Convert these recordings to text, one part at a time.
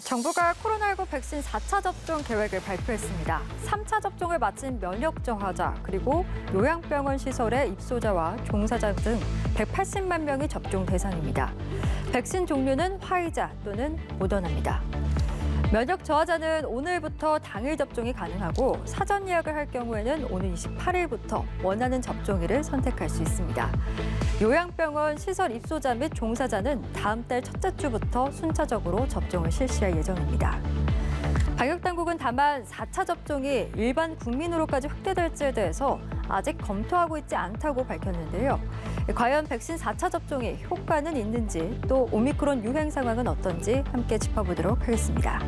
정부가 코로나19 백신 4차 접종 계획을 발표했습니다. 3차 접종을 마친 면역 저하자, 그리고 요양병원 시설의 입소자와 종사자 등 180만 명이 접종 대상입니다. 백신 종류는 화이자 또는 모더나입니다. 면역 저하자는 오늘부터 당일 접종이 가능하고 사전 예약을 할 경우에는 오는 28일부터 원하는 접종일을 선택할 수 있습니다. 요양병원 시설 입소자 및 종사자는 다음 달 첫째 주부터 순차적으로 접종을 실시할 예정입니다. 방역당국은 다만 4차 접종이 일반 국민으로까지 확대될지에 대해서 아직 검토하고 있지 않다고 밝혔는데요. 과연 백신 4차 접종이 효과는 있는지, 또 오미크론 유행 상황은 어떤지 함께 짚어보도록 하겠습니다.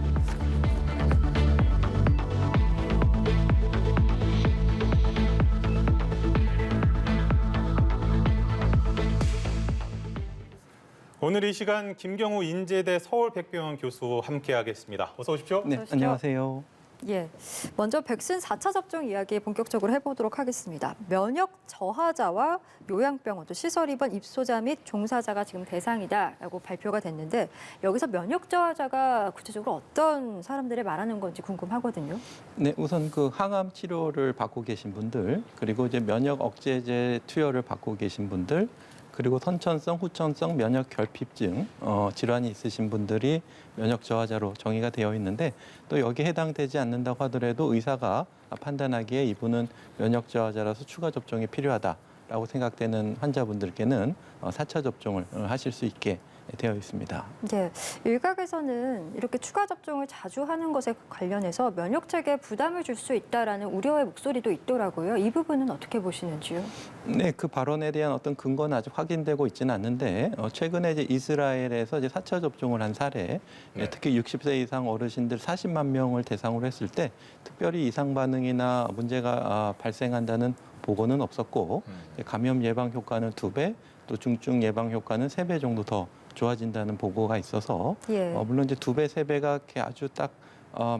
오늘 이 시간 김경우 인제대 서울백병원 교수 함께하겠습니다. 어서 오십시오. 네, 안녕하세요. 예, 먼저 백신 4차 접종 이야기 본격적으로 해보도록 하겠습니다. 면역 저하자와 요양병원, 또 시설 입원 입소자 및 종사자가 지금 대상이다라고 발표가 됐는데, 여기서 면역 저하자가 구체적으로 어떤 사람들을 말하는 건지 궁금하거든요. 네, 우선 그 항암 치료를 받고 계신 분들, 그리고 이제 면역 억제제 투여를 받고 계신 분들, 그리고 선천성, 후천성 면역 결핍증 질환이 있으신 분들이 면역 저하자로 정의가 되어 있는데, 또 여기에 해당되지 않는다고 하더라도 의사가 판단하기에 이분은 면역 저하자라서 추가 접종이 필요하다라고 생각되는 환자분들께는 4차 접종을 하실 수 있게 되어 있습니다. 네, 일각에서는 이렇게 추가 접종을 자주 하는 것에 관련해서 면역 체계에 부담을 줄 수 있다라는 우려의 목소리도 있더라고요. 이 부분은 어떻게 보시는지요? 네, 그 발언에 대한 어떤 근거는 아직 확인되고 있지는 않는데, 최근에 이제 이스라엘에서 이제 4차 접종을 한 사례, 네. 특히 60세 이상 어르신들 40만 명을 대상으로 했을 때 특별히 이상 반응이나 문제가 발생한다는 보고는 없었고, 감염 예방 효과는 2배, 또 중증 예방 효과는 3배 정도 더 좋아진다는 보고가 있어서, 예. 물론 이제 2배, 3배가 이렇게 아주 딱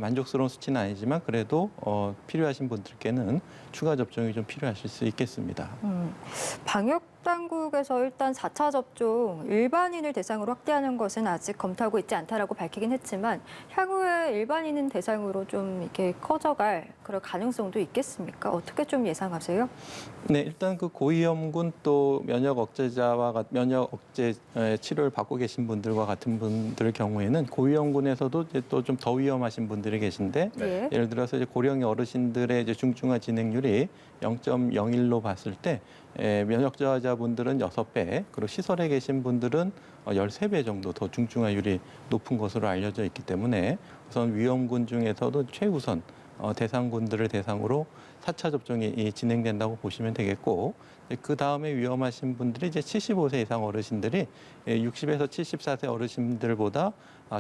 만족스러운 수치는 아니지만 그래도 필요하신 분들께는 추가 접종이 좀 필요하실 수 있겠습니다. 방역 당국에서 일단 4차 접종 일반인을 대상으로 확대하는 것은 아직 검토하고 있지 않다라고 밝히긴 했지만, 향후에 일반인은 대상으로 좀 이렇게 커져갈 그럴 가능성도 있겠습니까? 어떻게 좀 예상하세요? 네, 일단 그 고위험군 또 면역 억제 치료를 받고 계신 분들과 같은 분들 경우에는 고위험군에서도 이제 또 좀 더 위험하신 분들이 계신데, 예. 예를 들어서 이제 고령의 어르신들의 이제 중증화 진행률이 0.01로 봤을 때 면역 저하자분들은 6배, 그리고 시설에 계신 분들은 13배 정도 더 중증화율이 높은 것으로 알려져 있기 때문에 우선 위험군 중에서도 최우선 대상군들을 대상으로 4차 접종이 진행된다고 보시면 되겠고, 그 다음에 위험하신 분들이 이제 75세 이상 어르신들이 60에서 74세 어르신들보다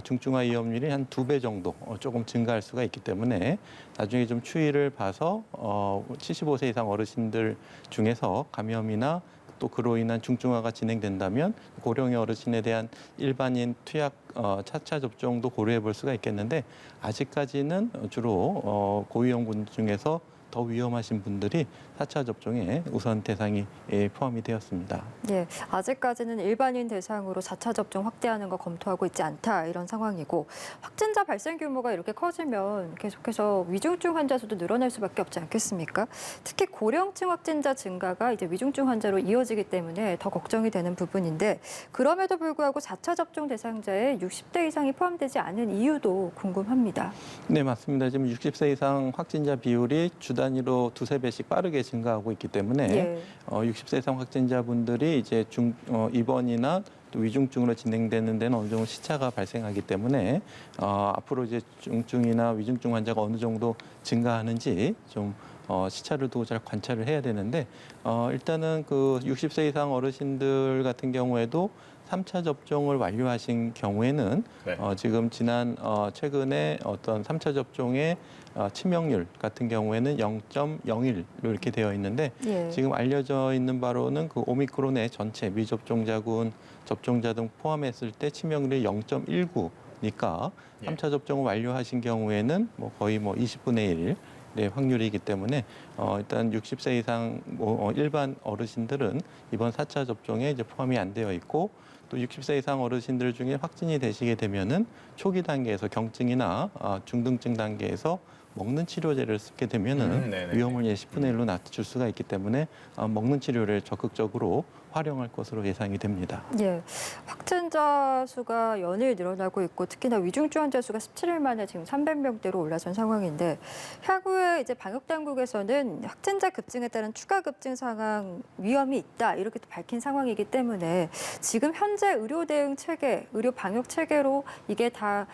중증화 위험률이 한 2배 정도 조금 증가할 수가 있기 때문에 나중에 좀 추이를 봐서 75세 이상 어르신들 중에서 감염이나 또 그로 인한 중증화가 진행된다면 고령의 어르신에 대한 일반인 투약 4차 접종도 고려해 볼 수가 있겠는데, 아직까지는 주로 고위험군 중에서 더 위험하신 분들이 4차 접종에 우선 대상이 포함이 되었습니다. 예, 아직까지는 일반인 대상으로 4차 접종 확대하는 거 검토하고 있지 않다, 이런 상황이고, 확진자 발생 규모가 이렇게 커지면 계속해서 위중증 환자 수도 늘어날 수밖에 없지 않겠습니까? 특히 고령층 확진자 증가가 이제 위중증 환자로 이어지기 때문에 더 걱정이 되는 부분인데, 그럼에도 불구하고 4차 접종 대상자에 60대 이상이 포함되지 않은 이유도 궁금합니다. 네, 맞습니다. 지금 60세 이상 확진자 비율이 주 단위로 2~3배씩 빠르게 증가하고 있기 때문에 예. 60세 이상 확진자분들이 이제 입원이나 또 위중증으로 진행되는 데는 어느 정도 시차가 발생하기 때문에 앞으로 이제 중증이나 위중증 환자가 어느 정도 증가하는지 좀 시차를 두고 잘 관찰을 해야 되는데, 일단은 그 60세 이상 어르신들 같은 경우에도 3차 접종을 완료하신 경우에는 네. 지금 최근에 어떤 3차 접종의 치명률 같은 경우에는 0.01로 이렇게 되어 있는데, 예. 지금 알려져 있는 바로는 그 오미크론의 전체 미접종자군 접종자 등 포함했을 때 치명률이 0.19니까 예. 3차 접종을 완료하신 경우에는 거의 20분의 1 네, 확률이기 때문에 일단 60세 이상 일반 어르신들은 이번 4차 접종에 이제 포함이 안 되어 있고, 또 60세 이상 어르신들 중에 확진이 되시게 되면은 초기 단계에서 경증이나 중등증 단계에서 먹는 치료제를 쓰게 되면은 네네네. 위험을 10분의 1로 낮출 수가 있기 때문에 먹는 치료를 적극적으로 활용할 것으로 예상이 됩니다. 예, 확진자 수가 연일 늘어나고 있고 특히나 위중증 환자 수가 17일 만에 지금 300명대로 올라선 상황인데 향후에 이제 방역 당국에서는 확진자 급증에 따른 추가 급증 상황 위험이 있다 이렇게 또 밝힌 상황이기 때문에 지금 현재 의료 대응 체계, 의료 방역 체계로 이게 다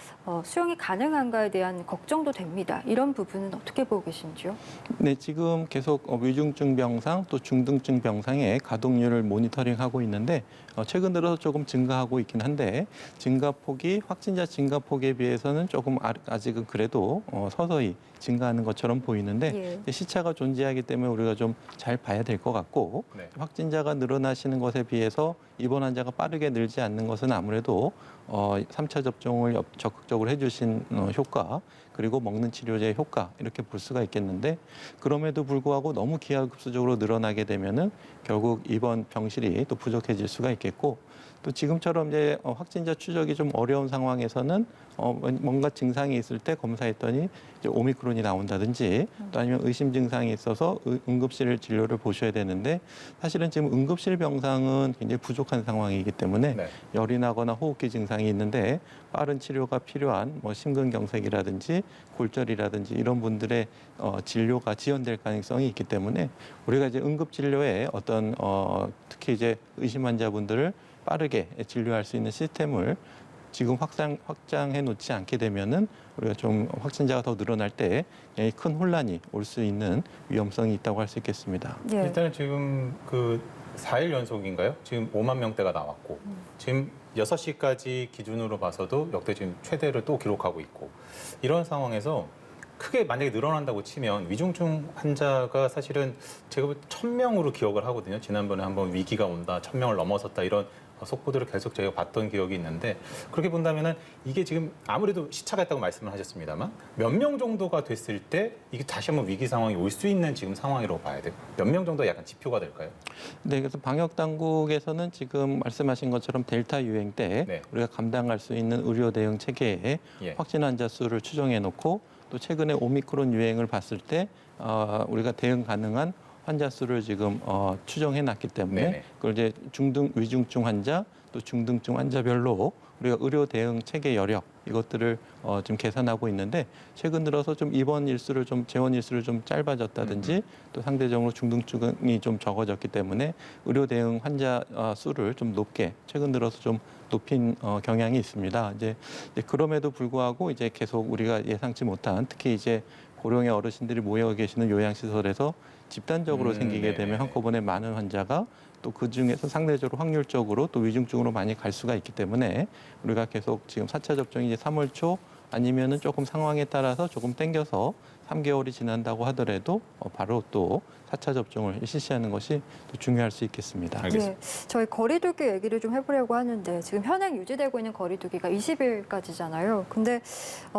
수용이 가능한가에 대한 걱정도 됩니다. 이런 부분은 어떻게 보고 계신지요? 네, 지금 계속 위중증 병상 또 중등증 병상의 가동률을 모니터링하고 있는데 최근 들어서 조금 증가하고 있긴 한데 증가폭이 확진자 증가폭에 비해서는 조금 아직은 그래도 서서히 증가하는 것처럼 보이는데 예. 시차가 존재하기 때문에 우리가 좀 잘 봐야 될 것 같고 네. 확진자가 늘어나시는 것에 비해서 입원 환자가 빠르게 늘지 않는 것은 아무래도 3차 접종을 적극적으로 해주신 효과 그리고 먹는 치료제의 효과 이렇게 볼 수가 있겠는데 그럼에도 불구하고 너무 기하급수적으로 늘어나게 되면은 결국 입원 병실이 또 부족해질 수가 있겠고 또 지금처럼 이제 확진자 추적이 좀 어려운 상황에서는 뭔가 증상이 있을 때 검사했더니 이제 오미크론이 나온다든지 또 아니면 의심 증상이 있어서 응급실 진료를 보셔야 되는데 사실은 지금 응급실 병상은 굉장히 부족한 상황이기 때문에 네. 열이 나거나 호흡기 증상이 있는데 빠른 치료가 필요한 심근경색이라든지 골절이라든지 이런 분들의 진료가 지연될 가능성이 있기 때문에 우리가 이제 응급진료에 어떤 특히 이제 의심 환자분들을 빠르게 진료할 수 있는 시스템을 지금 확장해 놓지 않게 되면은 우리가 좀 확진자가 더 늘어날 때 큰 혼란이 올 수 있는 위험성이 있다고 할 수 있겠습니다. 예. 일단은 지금 그 4일 연속인가요? 지금 5만 명대가 나왔고 지금 6시까지 기준으로 봐서도 역대 지금 최대를 또 기록하고 있고 이런 상황에서 크게 만약에 늘어난다고 치면 위중증 환자가 사실은 제가 1,000명으로 기억을 하거든요. 지난번에 한번 위기가 온다, 1,000명을 넘어섰다 이런 속보들을 계속 저희가 봤던 기억이 있는데 그렇게 본다면은 이게 지금 아무래도 시차가 있다고 말씀을 하셨습니다만 몇 명 정도가 됐을 때 이게 다시 한번 위기 상황이 올 수 있는 지금 상황이라고 봐야 돼요. 몇 명 정도 약간 지표가 될까요? 네, 그래서 방역 당국에서는 지금 말씀하신 것처럼 델타 유행 때 네. 우리가 감당할 수 있는 의료 대응 체계에 예. 확진 환자 수를 추정해 놓고 또 최근에 오미크론 유행을 봤을 때 우리가 대응 가능한 환자 수를 지금 추정해 놨기 때문에 네네. 그걸 이제 중등 위중증 환자 또 중등증 환자별로 우리가 의료 대응 체계 여력 이것들을 지금 계산하고 있는데 최근 들어서 좀 입원 일수를 좀 재원 일수를 좀 짧아졌다든지 또 상대적으로 중등증이 좀 적어졌기 때문에 의료 대응 환자 수를 좀 높게 최근 들어서 좀 높인 경향이 있습니다. 이제 그럼에도 불구하고 이제 계속 우리가 예상치 못한 특히 이제 고령의 어르신들이 모여 계시는 요양시설에서 집단적으로 생기게 되면 한꺼번에 많은 환자가 또 그중에서 상대적으로 확률적으로 또 위중증으로 많이 갈 수가 있기 때문에 우리가 계속 지금 4차 접종이 이제 3월 초 아니면은 조금 상황에 따라서 조금 땡겨서 3개월이 지난다고 하더라도 바로 또 4차 접종을 실시하는 것이 또 중요할 수 있겠습니다. 알겠습니다. 예, 저희 거리두기 얘기를 좀 해보려고 하는데 지금 현행 유지되고 있는 거리두기가 20일까지잖아요. 근데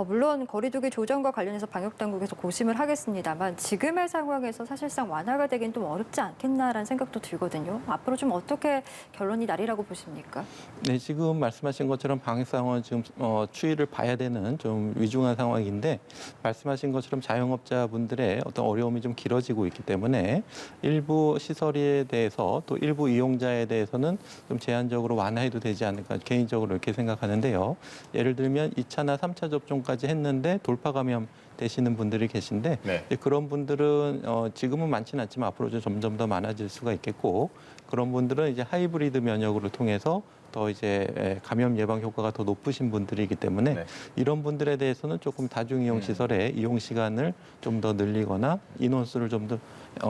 물론 거리두기 조정과 관련해서 방역당국에서 고심을 하겠습니다만 지금의 상황에서 사실상 완화가 되긴 좀 어렵지 않겠나라는 생각도 들거든요. 앞으로 좀 어떻게 결론이 나리라고 보십니까? 네, 지금 말씀하신 것처럼 방역 상황은 지금 추이를 봐야 되는 좀 위중한 상황인데 말씀하신 것처럼 자영업자분들의 어떤 어려움이 좀 길어지고 있기 때문에 일부 시설에 대해서 또 일부 이용자에 대해서는 좀 제한적으로 완화해도 되지 않을까 개인적으로 이렇게 생각하는데요. 예를 들면 2차나 3차 접종까지 했는데 돌파 감염 되시는 분들이 계신데 네. 그런 분들은 지금은 많지는 않지만 앞으로 좀 점점 더 많아질 수가 있겠고 그런 분들은 이제 하이브리드 면역을 통해서 더 이제 감염 예방 효과가 더 높으신 분들이기 때문에 네. 이런 분들에 대해서는 조금 다중이용 시설의 이용 시간을 좀 더 늘리거나 인원수를 좀 더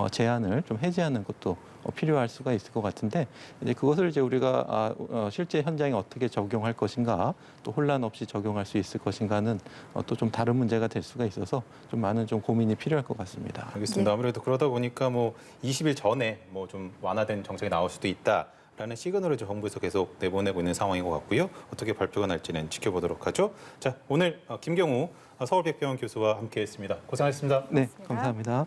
제한을 좀 해제하는 것도 필요할 수가 있을 것 같은데 이제 그것을 이제 우리가 실제 현장에 어떻게 적용할 것인가 또 혼란 없이 적용할 수 있을 것인가는 또 좀 다른 문제가 될 수가 있어서 좀 많은 좀 고민이 필요할 것 같습니다. 알겠습니다. 아무래도 그러다 보니까 뭐 20일 전에 뭐 좀 완화된 정책이 나올 수도 있다라는 시그널을 정부에서 계속 내보내고 있는 상황인 것 같고요. 어떻게 발표가 날지는 지켜보도록 하죠. 자, 오늘 김경우 서울백병원 교수와 함께했습니다. 고생하셨습니다. 네, 감사합니다.